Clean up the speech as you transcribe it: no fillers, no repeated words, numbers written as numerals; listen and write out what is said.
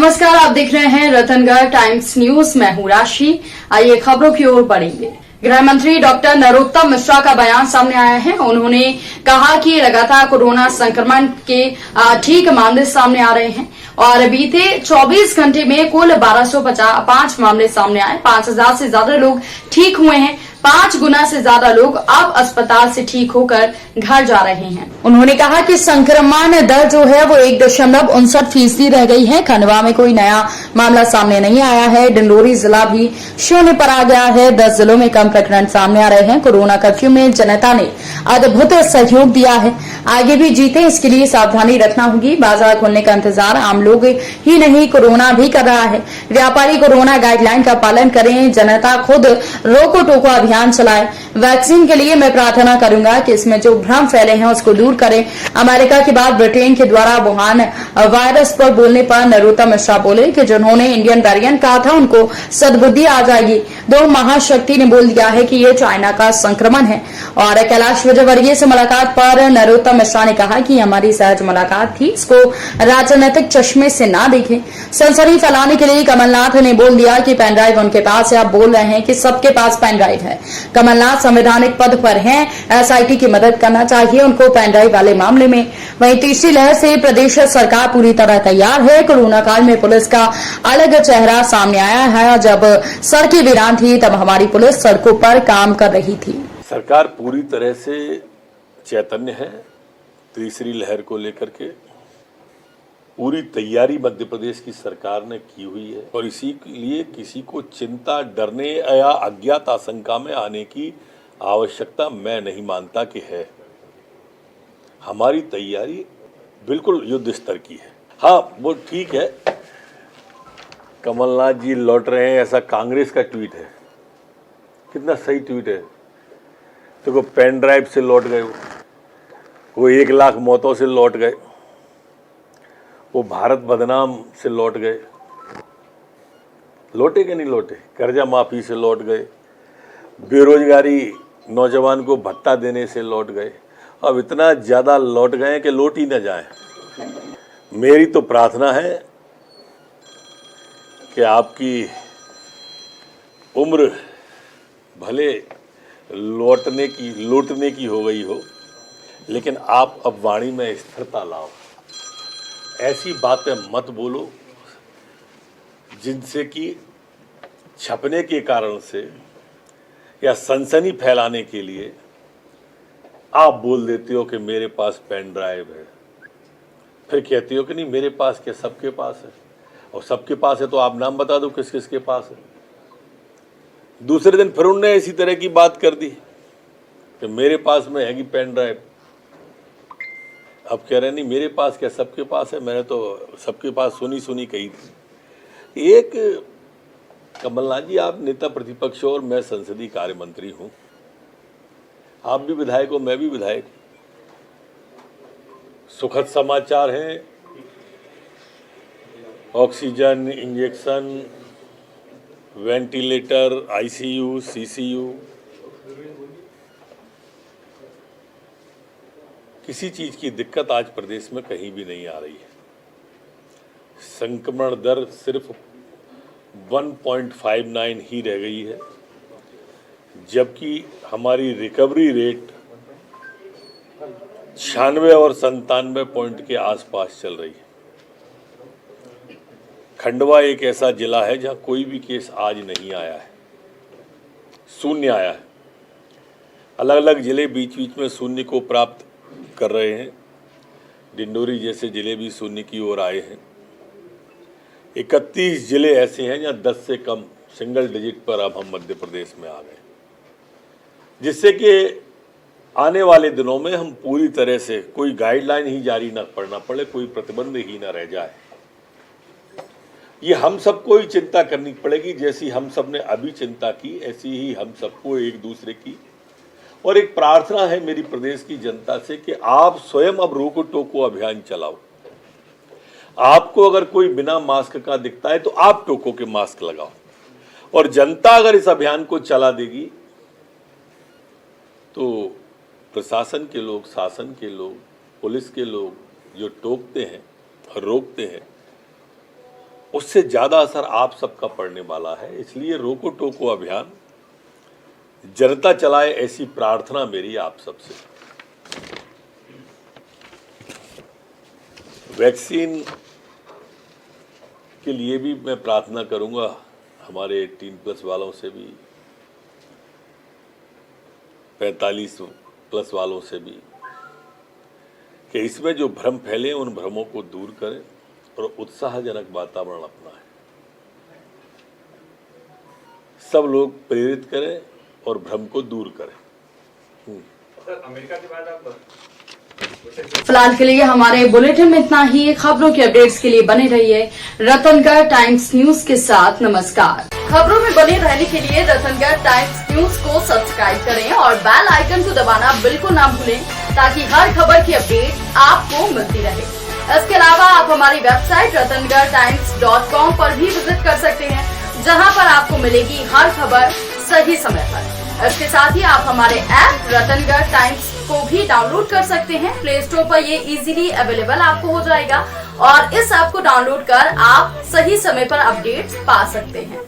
नमस्कार, आप देख रहे हैं रतनगढ़ टाइम्स न्यूज। मैं हूं राशि। आइए खबरों की ओर बढ़ेंगे। गृह मंत्री डॉक्टर नरोत्तम मिश्रा का बयान सामने आया है। उन्होंने कहा कि लगातार कोरोना संक्रमण के ठीक मामले सामने आ रहे हैं और बीते 24 घंटे में कुल 1255 मामले सामने आए। 5000 से ज्यादा लोग ठीक हुए हैं। 5 गुना से ज्यादा लोग अब अस्पताल से ठीक होकर घर जा रहे हैं। उन्होंने कहा कि संक्रमण दर जो है वो 1.59% रह गई है। खंडवा में कोई नया मामला सामने नहीं आया है। डिंडोरी जिला भी शून्य पर आ गया है। 10 जिलों में कम प्रकरण सामने आ रहे हैं। कोरोना कर्फ्यू में जनता ने अद्भुत सहयोग दिया है। आगे भी जीते, इसके लिए सावधानी रखना होगी। बाजार खोलने का इंतजार आम लोग ही नहीं, कोरोना भी कर रहा है। व्यापारी कोरोना गाइडलाइन का पालन करें। जनता खुद रोको टोको अभियान चलाए। वैक्सीन के लिए मैं प्रार्थना करूंगा कि इसमें जो भ्रम फैले हैं उसको दूर करें। अमेरिका के बाद ब्रिटेन के द्वारा वुहान वायरस पर बोलने पर नरोत्तम मिश्रा बोले कि जिन्होंने इंडियन वेरिएंट कहा था उनको सद्बुद्धि आ जाएगी। दो महाशक्ति ने बोल दिया है कि ये चाइना का संक्रमण है। और कैलाश विजयवर्गीय से मुलाकात पर नरोत्तम मिश्रा ने कहा कि हमारी सहज मुलाकात थी, इसको राजनीतिक चश्मे से ना देखें। सनसनी फैलाने के लिए कमलनाथ ने बोल दिया कि पेन ड्राइव उनके पास है। आप बोल रहे हैं कि सबके पास पेन ड्राइव है। कमलनाथ संवैधानिक पद पर हैं, एसआईटी की मदद करना चाहिए उनको पेन ड्राइव वाले मामले में। वहीं तीसरी लहर से प्रदेश सरकार पूरी तरह तैयार है। कोरोना काल में पुलिस का अलग चेहरा सामने आया है। जब सड़कें वीरान थी तब हमारी पुलिस सड़कों पर काम कर रही थी। सरकार पूरी तरह से चैतन्य है। तीसरी लहर को लेकर के पूरी तैयारी मध्य प्रदेश की सरकार ने की हुई है और इसी लिए किसी को चिंता, डरने या अज्ञात आशंका में आने की आवश्यकता मैं नहीं मानता कि है। हमारी तैयारी बिल्कुल युद्ध स्तर की है। हाँ, वो ठीक है, कमलनाथ जी लौट रहे हैं ऐसा कांग्रेस का ट्वीट है। कितना सही ट्वीट है। तो वो पेन ड्राइव से लौट गए, वो 1 लाख मौतों से लौट गए, वो भारत बदनाम से लौट गए। लौटे कि नहीं लौटे? कर्जा माफी से लौट गए, बेरोजगारी नौजवान को भत्ता देने से लौट गए। अब इतना ज़्यादा लौट गए कि लौट ही न जाए। मेरी तो प्रार्थना है कि आपकी उम्र भले लौटने की हो गई हो, लेकिन आप अब वाणी में स्थिरता लाओ। ऐसी बातें मत बोलो जिनसे कि छपने के कारण से या सनसनी फैलाने के लिए आप बोल देते हो कि मेरे पास पेन ड्राइव है, फिर कहते हो कि नहीं मेरे पास क्या, सबके पास है। और सबके पास है तो आप नाम बता दो किस किस के पास है। दूसरे दिन फिर उन्होंने इसी तरह की बात कर दी कि मेरे पास में है कि पेन ड्राइव। अब कह रहे नहीं मेरे पास क्या, सबके पास है। मैंने तो सबके पास सुनी कही थी। एक कमलनाथ जी, आप नेता प्रतिपक्ष हो और मैं संसदीय कार्य मंत्री हूं। आप भी विधायक हो, मैं भी विधायक। सुखद समाचार हैं, oxygen, injection, ventilator, ICU, CCU, किसी चीज की दिक्कत आज प्रदेश में कहीं भी नहीं आ रही है। संक्रमण दर सिर्फ 1.59 ही रह गई है, जबकि हमारी रिकवरी रेट 96 और 97 पॉइंट के आसपास चल रही है। खंडवा एक ऐसा जिला है जहां कोई भी केस आज नहीं आया है, शून्य आया है। अलग अलग जिले बीच बीच में शून्य को प्राप्त कर रहे हैं। डिंडोरी जैसे जिले भी शून्य की ओर आए हैं। 31 जिले ऐसे हैं जहां 10 से कम सिंगल डिजिट पर अब हम मध्य प्रदेश में आ गए, जिससे कि आने वाले दिनों में हम पूरी तरह से कोई गाइडलाइन ही जारी न करना पड़े, कोई प्रतिबंध ही न रह जाए। ये हम सबको ही चिंता करनी पड़ेगी। जैसी हम सब ने अभी चिंता की, ऐसी ही हम सबको एक दूसरे की। और एक प्रार्थना है मेरी प्रदेश की जनता से कि आप स्वयं अब रोको टोको अभियान चलाओ। आपको अगर कोई बिना मास्क का दिखता है तो आप टोको के मास्क लगाओ। और जनता अगर इस अभियान को चला देगी तो प्रशासन के लोग, शासन के लोग, पुलिस के लोग जो टोकते हैं, रोकते हैं, उससे ज्यादा असर आप सबका पड़ने वाला है। इसलिए रोको टोको अभियान जनता चलाए, ऐसी प्रार्थना मेरी आप सबसे। वैक्सीन के लिए भी मैं प्रार्थना करूंगा हमारे 18+ वालों से भी, 45+ वालों से भी, कि इसमें जो भ्रम फैले उन भ्रमों को दूर करें और उत्साहजनक वातावरण अपनाएं। सब लोग प्रेरित करें और भ्रम को दूर करें। अमेरिका के बाद आप फिलहाल के लिए हमारे बुलेटिन में इतना ही। खबरों के अपडेट्स के लिए बने रहिए रतनगढ़ टाइम्स न्यूज के साथ। नमस्कार। खबरों में बने रहने के लिए रतनगढ़ टाइम्स न्यूज को सब्सक्राइब करें और बेल आइकन को दबाना बिल्कुल ना भूलें, ताकि हर खबर की अपडेट आपको मिलती रहे। इसके अलावा आप हमारी वेबसाइट ratangartimes.com पर भी विजिट कर सकते हैं, जहां पर आपको मिलेगी हर खबर सही समय पर। इसके साथ ही आप हमारे ऐप रतनगढ़ टाइम्स को भी डाउनलोड कर सकते हैं। प्ले स्टोर पर ये इजीली अवेलेबल आपको हो जाएगा और इस ऐप को डाउनलोड कर आप सही समय पर अपडेट्स पा सकते हैं।